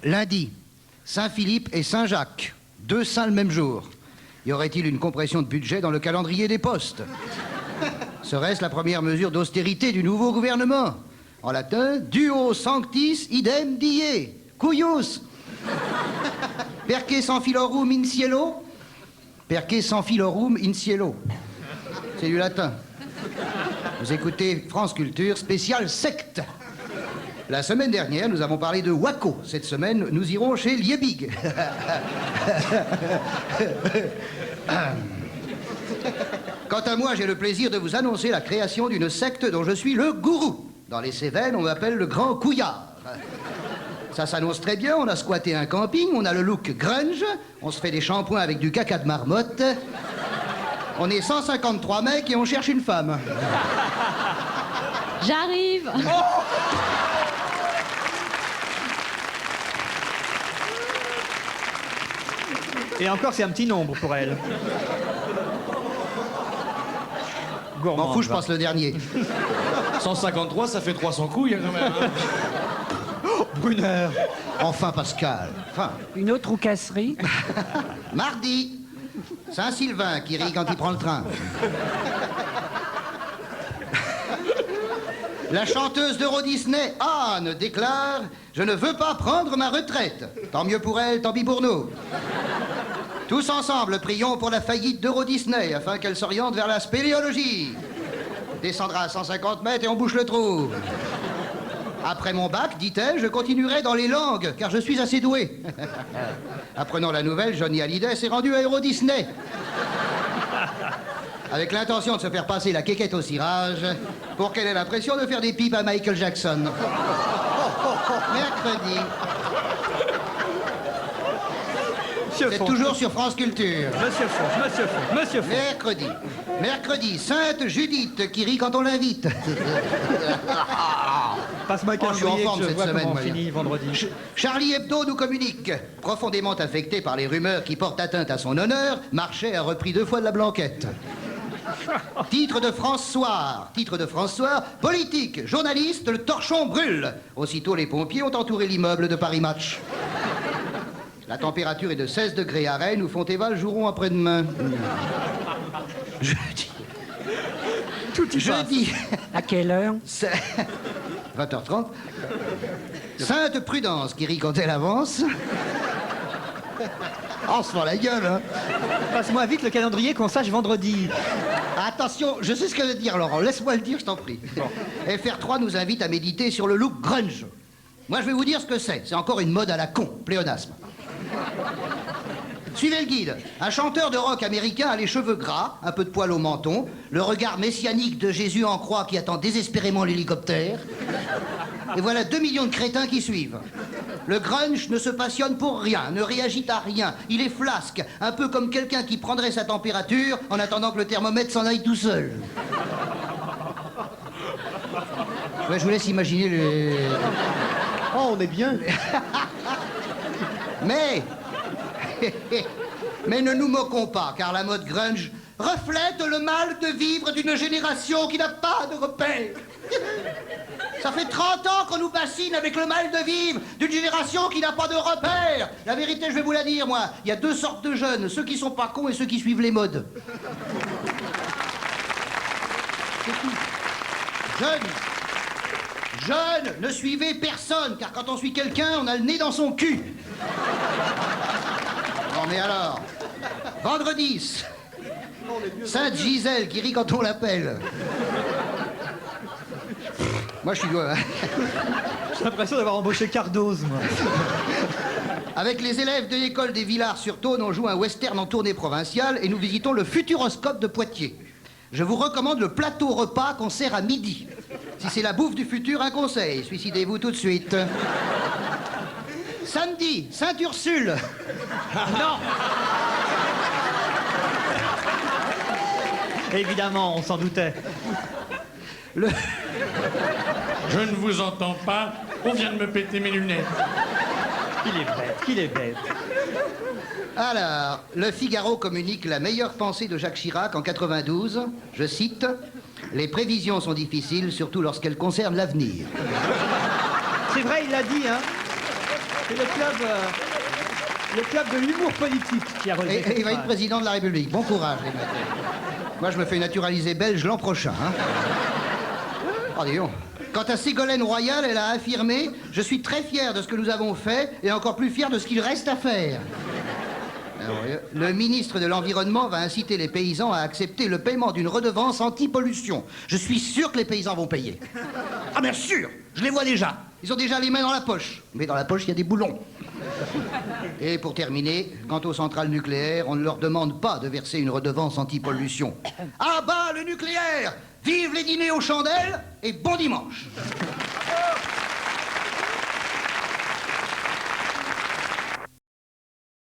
Lundi, Saint-Philippe et Saint-Jacques. 2 saints le même jour. Y aurait-il une compression de budget dans le calendrier des postes? Serait-ce la première mesure d'austérité du nouveau gouvernement? En latin, duo sanctis idem die. Cuius. Perque sanfilorum in cielo? Perque sanfilorum in cielo. C'est du latin. Vous écoutez France Culture, spécial secte. La semaine dernière, nous avons parlé de Waco. Cette semaine, nous irons chez Liebig. Quant à moi, j'ai le plaisir de vous annoncer la création d'une secte dont je suis le gourou. Dans les Cévennes, on m'appelle le grand couillard. Ça s'annonce très bien, on a squatté un camping, on a le look grunge, on se fait des shampoings avec du caca de marmotte. On est 153 mecs et on cherche une femme. J'arrive. Et encore, c'est un petit nombre pour elle. M'en fous, je passe le dernier. 153, ça fait 300 couilles, hein, quand même. Hein. Brunner. Enfin, Pascal. Enfin. Une autre roucasserie. Mardi, Saint-Sylvain qui rit quand il prend le train. La chanteuse d'Euro Disney, Anne, déclare « Je ne veux pas prendre ma retraite. Tant mieux pour elle, tant pis pour nous. » Tous ensemble, prions pour la faillite d'Euro Disney afin qu'elle s'oriente vers la spéléologie. Descendra à 150 mètres et on bouche le trou. Après mon bac, dit-elle, je continuerai dans les langues, car je suis assez doué. Apprenant la nouvelle, Johnny Hallyday s'est rendu à Euro Disney. Avec l'intention de se faire passer la quéquette au cirage, pour qu'elle ait l'impression de faire des pipes à Michael Jackson. Mercredi. C'est toujours sur France Culture. Monsieur Faux. Mercredi, Sainte Judith qui rit quand on l'invite. Passe-moi un Je suis en calendrier forme que je cette vois semaine, comment on moi. finit vendredi. Charlie Hebdo nous communique. Profondément affecté par les rumeurs qui portent atteinte à son honneur, Marchais a repris 2 fois de la blanquette. Titre de France Soir, politique, journaliste, le torchon brûle. Aussitôt, les pompiers ont entouré l'immeuble de Paris Match. La température est de 16 degrés à Rennes, où Fontéval joueront après-demain. Jeudi. À quelle heure? 20h30. Sainte Prudence qui rit quand elle avance. On se fend la gueule, hein. Passe-moi vite le calendrier qu'on sache vendredi. Attention, je sais ce que veut dire Laurent, laisse-moi le dire, je t'en prie. FR3 nous invite à méditer sur le look grunge. Moi, je vais vous dire ce que c'est. C'est encore une mode à la con, pléonasme. Suivez le guide. Un chanteur de rock américain a les cheveux gras, un peu de poil au menton, le regard messianique de Jésus en croix qui attend désespérément l'hélicoptère. Et voilà 2 millions de crétins qui suivent. Le grunge ne se passionne pour rien, ne réagit à rien. Il est flasque, un peu comme quelqu'un qui prendrait sa température en attendant que le thermomètre s'en aille tout seul. Ouais, je vous laisse imaginer le... Oh, on est bien. Mais ne nous moquons pas, car la mode grunge reflète le mal de vivre d'une génération qui n'a pas de repères. Ça fait 30 ans qu'on nous bassine avec le mal de vivre d'une génération qui n'a pas de repères. La vérité, je vais vous la dire, moi. Il y a 2 sortes de jeunes, ceux qui sont pas cons et ceux qui suivent les modes. C'est tout. Jeunes, ne suivez personne, car quand on suit quelqu'un, on a le nez dans son cul. Bon, mais alors, vendredi, Sainte Gisèle qui rit quand on l'appelle. Moi, je suis... J'ai l'impression d'avoir embauché Cardoz, moi. Avec les élèves de l'école des Villars-sur-Saône, on joue un western en tournée provinciale et nous visitons le Futuroscope de Poitiers. Je vous recommande le plateau repas qu'on sert à midi. Si c'est la bouffe du futur, un conseil. Suicidez-vous tout de suite. Samedi, Sainte-Ursule. Non. Évidemment, on s'en doutait. Je ne vous entends pas. On vient de me péter mes lunettes. Qu'il est bête. Alors, le Figaro communique la meilleure pensée de Jacques Chirac en 92. Je cite, « Les prévisions sont difficiles, surtout lorsqu'elles concernent l'avenir. » C'est vrai, il l'a dit, hein. C'est le club de l'humour politique qui a relevé. Et il va être président de la République. Bon courage, les mecs. Moi, je me fais naturaliser belge l'an prochain. Hein. Oh, dis donc. Quant à Ségolène Royal, elle a affirmé « Je suis très fier de ce que nous avons fait et encore plus fier de ce qu'il reste à faire. » Alors, le ministre de l'Environnement va inciter les paysans à accepter le paiement d'une redevance anti-pollution. Je suis sûr que les paysans vont payer. Ah bien sûr, je les vois déjà. Ils ont déjà les mains dans la poche. Mais dans la poche, il y a des boulons. Et pour terminer, quant aux centrales nucléaires, on ne leur demande pas de verser une redevance anti-pollution. Ah bah le nucléaire! Vive les dîners aux chandelles et bon dimanche!